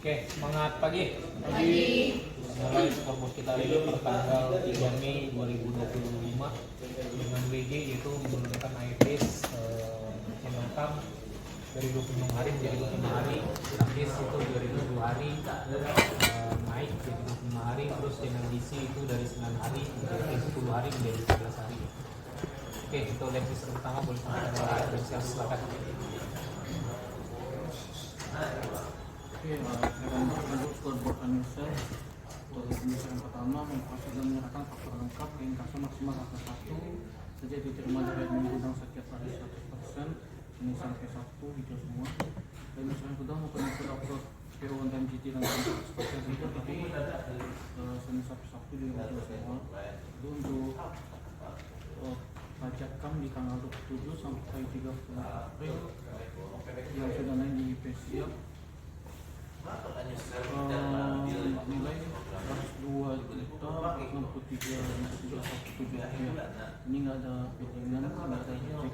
Oke, semangat pagi. Pagi. Mulai scoreboard kita hari ini per tanggal 3 Mei 2025 dengan WG yaitu menggunakan IPS income dari 26 hari menjadi 25 hari, Takis itu dari 20 hari naik jadi 25 hari, terus dengan DC itu dari 9 hari menjadi 10 hari menjadi 11 hari. Oke, kita lihat list pertama, boleh silakan. Oke, untuk scoreboard Anusel untuk penyelesaian pertama mengproses dan menyerahkan faktor lengkap ringkasan maksimal angka 1 sejak diterima dari admin gudang setiap hari 100% ini sampai Sabtu hijau semua. Dan penyelesaian gudang memperlukan upload PO on time GT dan 100% itu tadi Senin sampai Sabtu di hijau semua. Itu untuk pajak KAM di tanggal 27 sampai 30 April yang sudah naik di IP siap nilai 102.63.171 ini nggak ada biddingan, nggak ada trigger.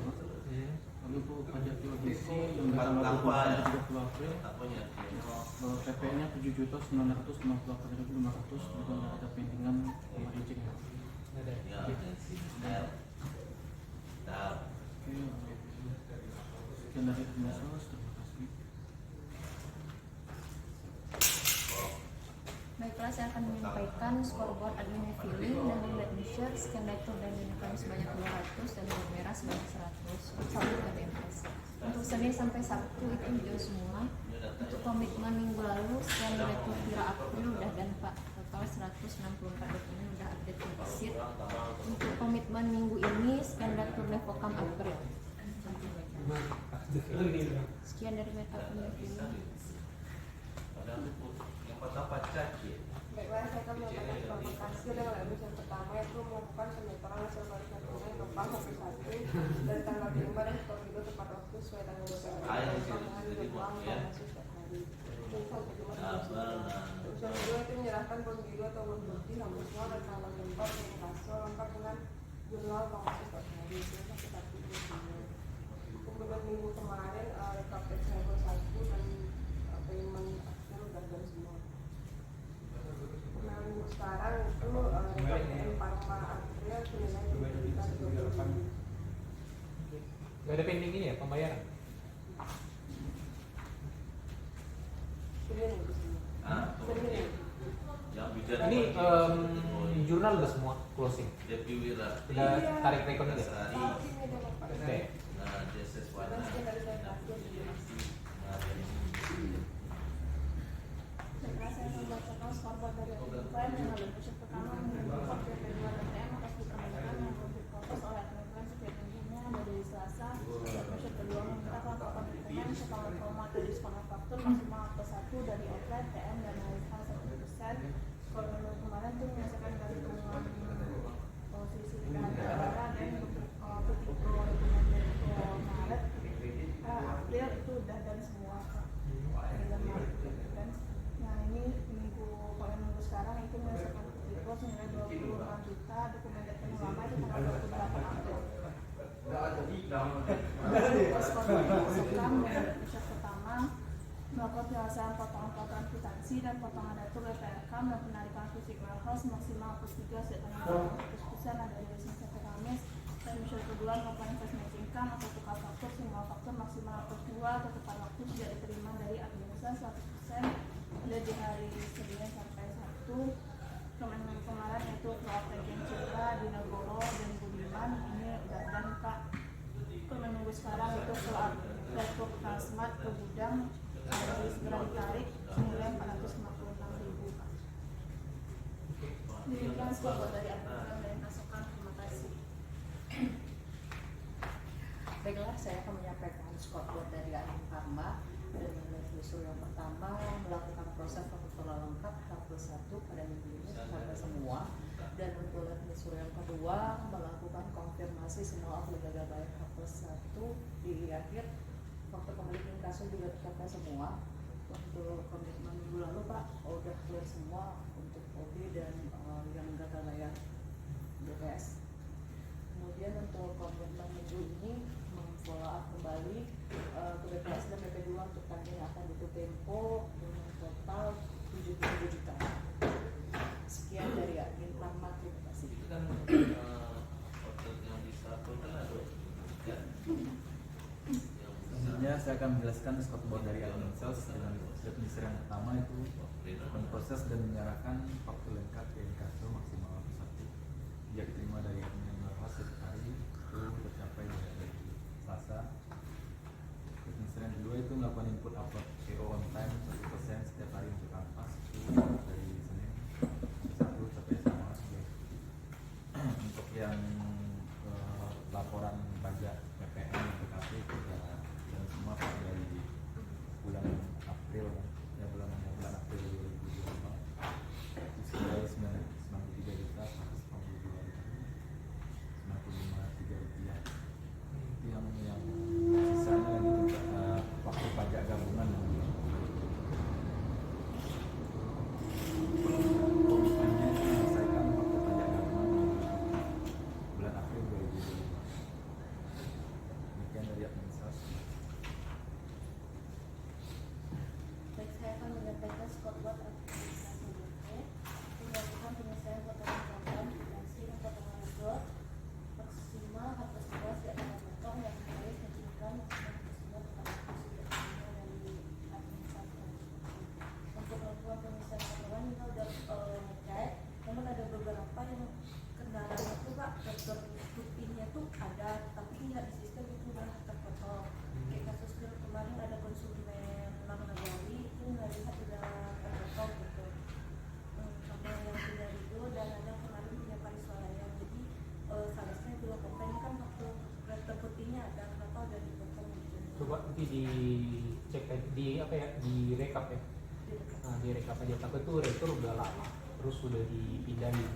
Lalu untuk pajak TODC yang di tanggal 20 sampai 30 April PP nya 7.958.500 juga nggak ada pendingan sama reject ya. Oke, sekian dari Anusel, terima kasih. Baiklah, saya akan menyampaikan scoreboard admin filling dan red share scan letter dan uniform sebanyak 200 dan lampu merah sebanyak 100 saldo KBMS. Untuk Senin sampai Sabtu itu hijau semua. Untuk komitmen minggu lalu scan letter Vira April udah dan Pak, total 164 dokumen udah update defisit. Untuk komitmen minggu ini scan letter Devocam April. Sekian dari admin filling. Baiklah, saya akan melakukan klarifikasi dengan admin yang pertama yaitu melakukan penyetoran hasil barisan tunai Nopal 1 dari tanggal 5 dan skor hidup tepat waktu sesuai tanggal 21 dengan jadwal informasi setiap hari. Urusan kedua itu menyerahkan bond biru atau bond bukti nomor semua dan tanggal 4 dengan kaso lengkap dengan jurnal informasi setiap hari. Kemudian minggu kemarin rekap tax level 1 dan payment akhir udah dan semua. Nah, minggu sekarang itu rekap Parma April senilai 7.020.000. Gak ada pending ini ya pembayaran? Ini jurnal udah semua closing. Udah tarik rekor juga. Oke. Saya membacakan scoreboard dari admin yang lalu. Pertama, menunjukkan PP2 dan TM atas diperlukan yang belum diproses oleh admin setiap minggunya dari Selasa. Measure kedua meminta kelengkapan dokumen setelah promo atau diskon faktur maksimal plus 1 dari outlet TM dan naikkan 1%. Kalau minggu kemarin tuh menyelesaikan perhitungan posisi negara dan untuk pro dokumen dari Maret April itu udah dan semua dalam Maret kan. Nah ini minggu sekarang itu menyelesaikan itu senilai 26 juta dokumen data lama itu tanggal 28 April. Sekam dan episode pertama melakukan penyelesaian potongan-potongan kwitansi dan potongan data BPRK dan penarikan fisik warehouse maksimal plus 3 setengah 100% ada dari Senin sampai Kamis. Dan episode kedua melakukan investment income atau tukar faktur semua faktur maksimal plus 2 atau tukar waktu tidak diterima dari administrasi 100% ada di hari Senin sampai Sabtu. Kemarin itu Prof. Regen Citra, Dinagoro, dan Budiman ini udah dan Kak. Minggu sekarang itu Prof. Laptop Transmart ke gudang harus segera ditarik senilai 456.000 Kak. Demikian scoreboard dari admin dan masukan, terima kasih. Baiklah, saya akan menyampaikan scoreboard dari admin Parma. Dan usul yang pertama melakukan proses faktur lengkap H+1 pada minggu ini sampai semua. Dan untuk usul yang kedua melakukan konfirmasi semua upload gagal bayar H+1 di akhir. Faktur pemilik inkaso juga tercapai semua. Untuk komitmen minggu lalu Pak udah clear semua untuk OB dan yang gagal bayar BPS. Kemudian untuk komitmen minggu ini follow up kembali ke BPS dan BP2 untuk tanggal yang akan butuh tempo dengan total akan menjelaskan scoreboard dari admin sales dengan definisi yang pertama itu memproses dan menyerahkan faktur lengkap ke inkaso maksimal 1 sejak diterima dari admin warehouse setiap hari itu tercapai dari Selasa. Definisi yang kedua itu melakukan input upload PO on time 1% setiap hari untuk kanvas itu dari Senin 1 sampai sama. Untuk yang laporan pajak PPN PKP itu dan semua dari bulan April ya bulan April 2025 itu senilai 93 juta 192.095 rupiah. Itu yang sisanya itu waktu pajak gabungan komitmennya itu menyelesaikan waktu pajak gabungan bulan April 2025. Demikian dari admin sales. Baik, saya akan menyampaikan scoreboard administrasi BP, melakukan penyelesaian potongan program, finansi, dan potongan result, maksimal hapus luas di atas potong yang harus menunjukkan maksimal kepada sudah dari administrasi. Untuk melakukan penyelesaian potongan kita sudah ngecek, namun ada beberapa yang kendalanya itu Pak, dokter rutinnya tuh ada, tapi nggak di sistem itu udah terpotong. Kayak kasus kemarin ada konsumen Bank Nagari itu nggak lihat udah terpotong gitu. Sama yang punya itu dan ada kemarin punya Pariswalaya, jadi salesnya juga komplain kan waktu dokter putihnya ada, kenapa udah dipotong gitu. Coba nanti dicek di apa ya, di rekap ya. Nah, di rekap aja, tapi itu retur udah lama, terus sudah dipindahin.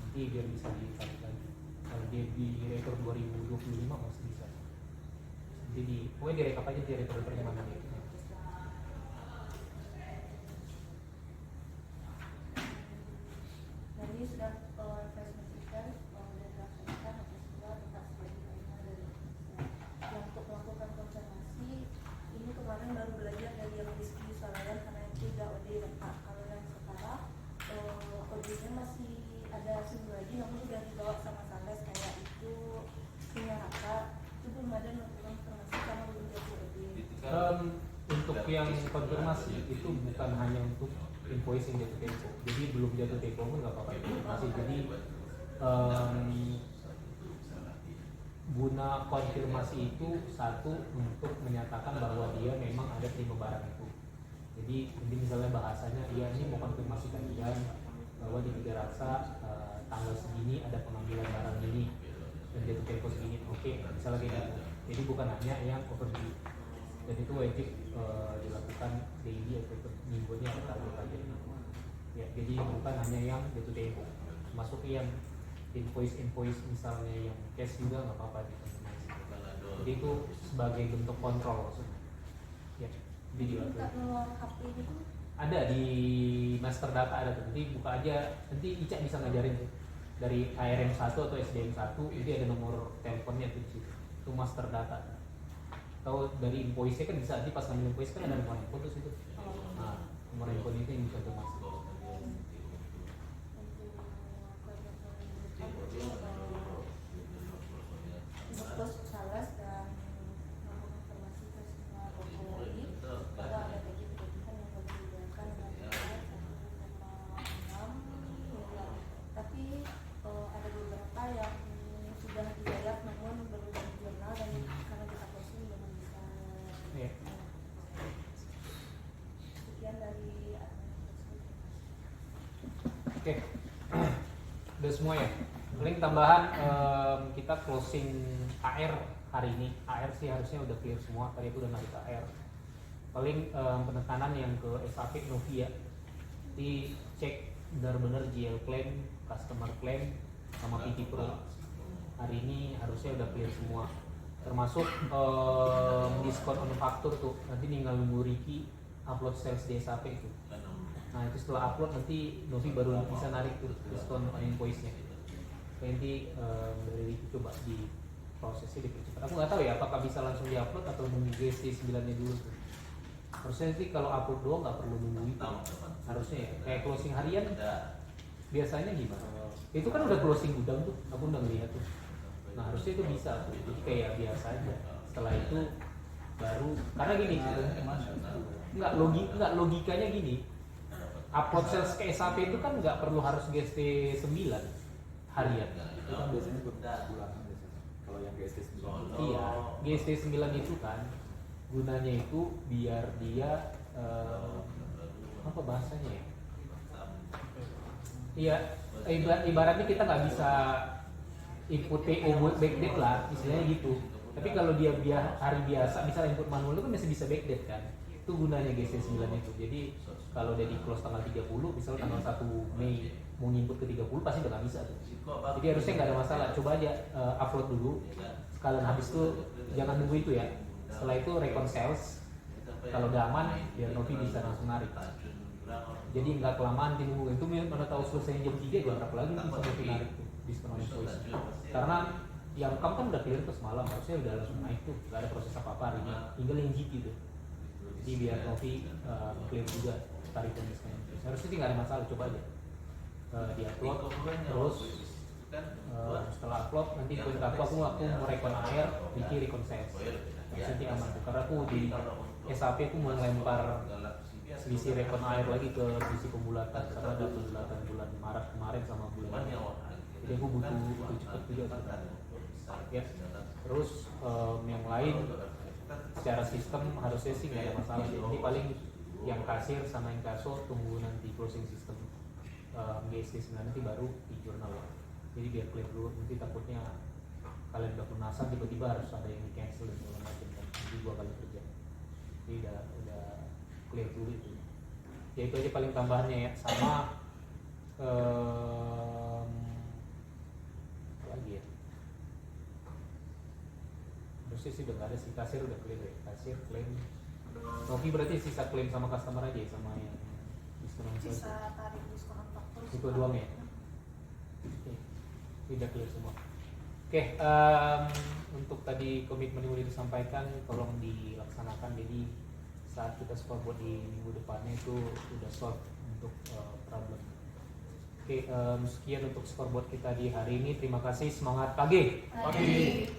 Nanti biar bisa ditarik lagi. Kalau dia di retur 2025 masih bisa. Jadi pokoknya di rekap aja, di retur-returnya mana ya. Dan ini sudah investasikan dan dilaksanakan atas dua tetap sebagai bagian dari yang untuk melakukan konservasi ini kemarin baru belajar dari yang diski Salayan karena itu udah OD dan Pak. Kalau yang sekarang OD-nya masih ada seminggu lagi, namun sudah dibawa sama Sales kayak itu punya raka itu belum ada melakukan konfirmasi karena belum jadi OD. Untuk yang konfirmasi itu bukan hanya untuk invoicing jatuh tempo, jadi belum jatuh tempo pun nggak apa-apa konfirmasi. Jadi guna konfirmasi itu satu untuk menyatakan bahwa dia memang ada terima barang itu. Jadi ini misalnya bahasanya dia ini mau konfirmasi kalian bahwa di Tiga Raksa tanggal segini ada pengambilan barang ini dan jatuh tempo segini, oke, misalnya kayak gitu. Jadi bukan hanya yang overdue, dan itu wajib dilakukan daily atau per minggunya atau target aja. Ya, jadi bukan hanya yang jatuh tempo, masuk yang invoice misalnya yang cash juga nggak apa-apa dikonfirmasi. Jadi itu sebagai bentuk kontrol maksudnya. Ya, jadi Minta nomor HP itu ada di master data, ada tuh. Nanti buka aja, nanti Ica bisa ngajarin tuh. Dari ARM 1 atau SDM 1 itu ada nomor teleponnya tuh di situ. Itu master data. Atau dari invoice-nya kan bisa, nanti pas ngambil invoice kan ada nomor handphone tuh situ. Nah, nomor handphone itu yang bisa tuh masuk. untuk bos Sales dan melakukan informasi ke semua toko ini bahwa ada tagihan yang baru diberikan dengan nilai 1,6 miliar. Tapi ada beberapa yang sudah dibayar namun belum di jurnal dan karena kita closing belum bisa. Yeah. Sekian dari Oke. Udah semua ya. Paling tambahan kita closing AR hari ini. AR sih harusnya udah clear semua. Tadi aku udah narik AR. Paling penekanan yang ke SAP Novia. Di cek benar-benar GL claim, customer claim, sama PT Pro. Hari ini harusnya udah clear semua. Termasuk diskon on faktur tuh. Nanti tinggal nunggu Ricky upload sales di SAP itu. Nah itu setelah upload nanti Novi baru bisa narik tuh diskon on invoice-nya. Nanti dari Ricky coba di prosesnya dipercepat. Aku nggak tahu ya apakah bisa langsung diupload atau nunggu GST 9-nya dulu tuh. Harusnya sih kalau upload doang nggak perlu nunggu itu. Harusnya ya. Kayak closing harian biasanya gimana? Itu kan udah closing gudang tuh. Aku udah ngeliat tuh. Nah harusnya itu bisa tuh. Jadi kayak biasa aja. Setelah itu baru karena gini, nggak logikanya gini, upload sales ke SAP itu kan nggak perlu harus GST 9 harian. Itu kan biasanya bulanan biasanya. Kalau yang GST 9. Iya, GST 9 itu kan gunanya itu biar dia apa bahasanya ya? Iya, ibaratnya kita nggak bisa input PO buat backdate lah, istilahnya gitu. Tapi kalau dia hari biasa, misalnya input manual itu kan masih bisa backdate kan. Itu gunanya GST 9 itu. Jadi kalau dia di close tanggal 30, misalnya tanggal 1 Mei mau input ke 30 pasti udah nggak bisa tuh. Jadi harusnya nggak ada masalah. Coba aja upload dulu. Sekalian habis itu jangan nunggu itu ya. Setelah itu recon sales. Kalau udah aman, biar Novi bisa langsung narik. Jadi nggak kelamaan di nunggu. Itu mana tahu selesai jam 3 jam berapa lagi bisa Novi narik tuh diskon invoice. Karena yang kam kan udah clear tuh semalam, harusnya udah langsung naik tuh, nggak ada proses apa-apa hari ini. Tinggal yang GP tuh. Jadi biar Novi clear juga tarik diskon invoice. Harusnya sih nggak ada masalah, coba aja di upload terus. Setelah upload nanti poin aku mau recon air, Vicky recon sales. Nanti aman tuh, karena aku di SAP aku mau lempar selisih recon air lagi ke selisih pembulatan karena ada pembulatan bulan Maret kemarin sama bulan ini. Jadi aku butuh cepet juga ya. Terus yang lain secara sistem harusnya sih nggak ada masalah. Jadi paling yang kasir sama yang kaso tunggu nanti closing system GST 9 nanti baru di jurnal ya. Jadi biar clear dulu, nanti takutnya kalian udah penasaran tiba-tiba harus ada yang di cancel dan segala macam kan. Jadi 2 kali kerja. Jadi udah clear dulu itu. Ya itu aja paling tambahannya ya. Sama apa lagi ya? Harusnya sih udah nggak ada sih, kasir udah clear ya. Kasir, klaim. Novi berarti sisa klaim sama customer aja ya, sama yang diskon sales. Bisa tarik diskon faktur Itu doang ya? Oke, tidak clear semua. Oke, untuk tadi komitmen yang udah disampaikan tolong dilaksanakan. Jadi saat kita scoreboard di minggu depannya itu udah solve untuk problem. Oke, sekian untuk scoreboard kita di hari ini. Terima kasih, semangat pagi. Pagi.